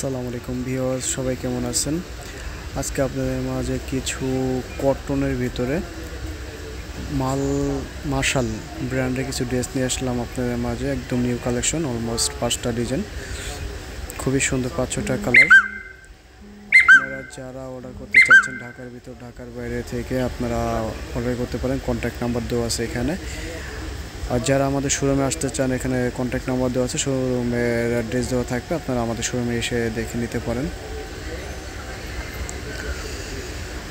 আসসালামু আলাইকুম ভিউয়ার্স, সবাই কেমন আছেন? আজকে আপনাদের মাঝে কিছু কটনের ভিতরে মার্শাল ব্র্যান্ডের কিছু ড্রেস নিয়ে আসলাম আপনাদের মাঝে। একদম নিউ কালেকশন, অলমোস্ট 5টা ডিজাইন, খুবই সুন্দর 5-6টা কালার। আপনারা যারা অর্ডার করতে চাচ্ছেন ঢাকার ভিতর, ঢাকার বাইরে থেকে আপনারা অর্ডার করতে পারেন। কন্ট্যাক্ট নাম্বার দেওয়া আছে এখানে। আর যারা আমাদের শোরুমে আসতে চান, এখানে কন্ট্যাক্ট নাম্বার দেওয়া আছে, শোরুমের অ্যাড্রেস দেওয়া থাকবে, আপনারা আমাদের শোরুমে এসে দেখে নিতে পারেন।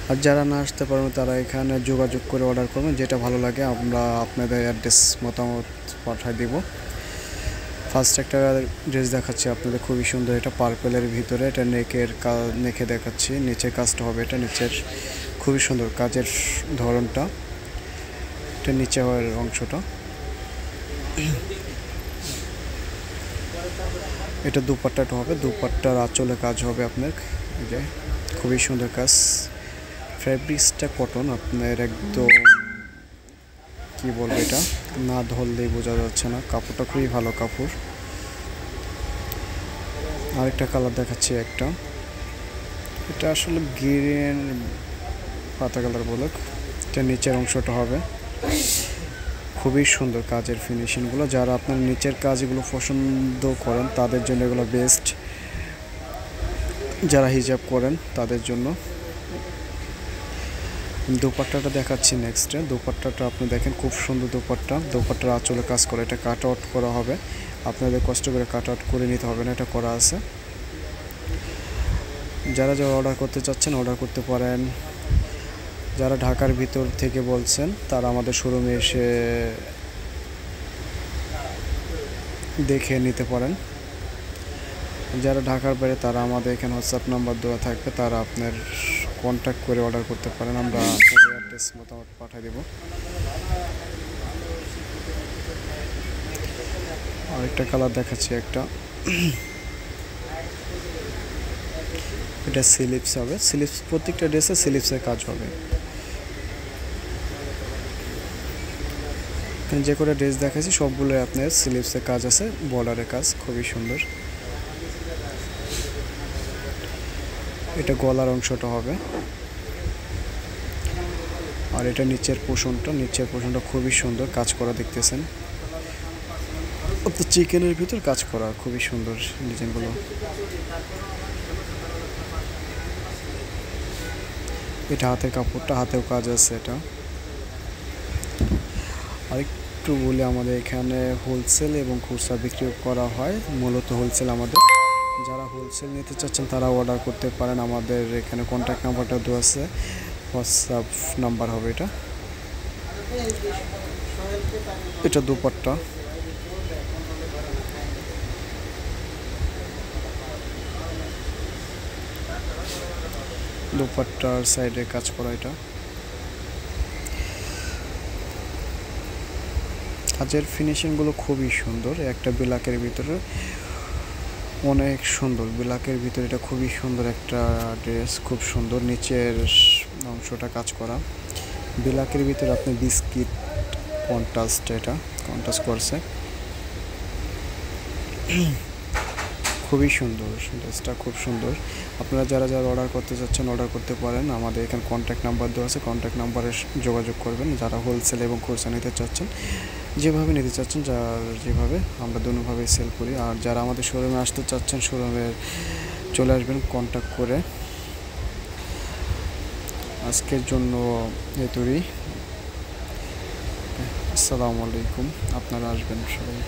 আর যারা না আসতে পারবেন তারা এখানে যোগাযোগ করে অর্ডার করবেন, যেটা ভালো লাগে আমরা আপনাদের অ্যাড্রেস মতামত পাঠিয়ে দিব। ফার্স্ট একটা ড্রেস দেখাচ্ছি আপনাদের, খুবই সুন্দর। এটা পার্পেলের ভিতরে, এটা নেকে দেখাচ্ছি। নিচের কাজটা হবে, এটা নিচের খুবই সুন্দর কাজের ধরনটা, এটা নিচে হওয়ার অংশটা। এটা দুপাট্টাটা হবে, দুপাট্টার আঁচলে কাজ হবে আপনার, এই যে খুবই সুন্দর কাজ। ফ্যাব্রিক্সটা কটন আপনার, একদম কি বলবো, এটা না ধরলেই বোঝা যাচ্ছে না, কাপড়টা খুবই ভালো কাপড়। আরেকটা কালার দেখাচ্ছি, একটা এটা আসলে গ্রিন পাতা কালার বলে, এটা নিচের অংশটা হবে। খুবই সুন্দর কাজের ফিনিশিংগুলো, যারা আপনার নিচের কাজগুলো পছন্দ করেন তাদের জন্য এগুলো বেস্ট, যারা হিজাব করেন তাদের জন্য। দোপাট্টাটা দেখাচ্ছি নেক্সটে। দোপাট্টাটা আপনি দেখেন, খুব সুন্দর দোপাট্টা, দোপাট্টার আঁচলে কাজ করে, এটা কাট আউট করা হবে, আপনাদের কষ্ট করে কাট আউট করে নিতে হবে না, এটা করা আছে। যারা অর্ডার করতে চাচ্ছেন অর্ডার করতে পারেন। যারা ঢাকার ভিতর থেকে বলছেন তারা আমাদের শোরুমে এসে দেখে নিতে পারেন। যারা ঢাকার বাইরে তারা আমাদের এখানে হোয়াটসঅ্যাপ নাম্বার দেওয়া থাকবে, তারা আপনার কন্ট্যাক্ট করে অর্ডার করতে পারেন, আমরা আপনাদের অ্যাড্রেস মতামত পাঠিয়ে দেব। আরেকটা কালার দেখাচ্ছি, একটা এটা স্লিপস হবে, স্লিপস প্রত্যেকটা ড্রেসে স্লিপসের কাজ হবে। যে করে ড্রেস দেখাচ্ছি সবগুলো আপনার স্লিপসের কাজ আছে, বর্ডারের কাজ খুবই সুন্দর। এটা গলার অংশটা হবে, আর এটা নিচের পোর্শনটা খুবই সুন্দর কাজ করা, দেখতেছেন চিকেনের ভিতর কাজ করা, খুবই সুন্দর ডিজাইনগুলো। এটা হাতের কাপড়টা, হাতেও কাজ আছে। এটা আরেকটু বলে, আমাদের এখানে হোলসেল এবং খুচরা বিক্রি করা হয়, মূলত হোলসেল আমাদের। যারা হোলসেল নিতে চাচ্ছেন তারা অর্ডার করতে পারেন, আমাদের এখানে কন্ট্যাক্ট নাম্বারটা দেওয়া আছে, হোয়াটসঅ্যাপ নাম্বার হবে এটা। এটা দুপাট্টা, দুপাট্টার সাইডে কাজ করা, এটা কাজের ফিনিশিংগুলো খুবই সুন্দর। একটা ব্ল্যাকের ভিতরে, অনেক সুন্দর ব্ল্যাকের ভিতরে, এটা খুবই সুন্দর একটা ড্রেস, খুব সুন্দর নিচের অংশটা কাজ করা। ব্ল্যাকের ভিতরে আপনি বিস্কিট কন্ট্রাস্ট, এটা কন্ট্রাস্ট করছে, খুবই সুন্দর ড্রেসটা, খুব সুন্দর। আপনারা যারা অর্ডার করতে চাচ্ছেন অর্ডার করতে পারেন, আমাদের এখানে কন্ট্যাক্ট নাম্বার দেওয়া আছে, কন্ট্যাক্ট নাম্বারে যোগাযোগ করবেন। যারা হোলসেল এবং খুচরা নিতে চাচ্ছেন, যেভাবে নিতে চাচ্ছেন, যেভাবে আমরা দুভাবে সেল করি। আর যারা আমাদের শোরুমে আসতে চাচ্ছেন শোরুমে চলে আসবেন কন্ট্যাক্ট করে। আজকের জন্য এতই। আসসালামু আলাইকুম, আপনারা আসবেন সবাই।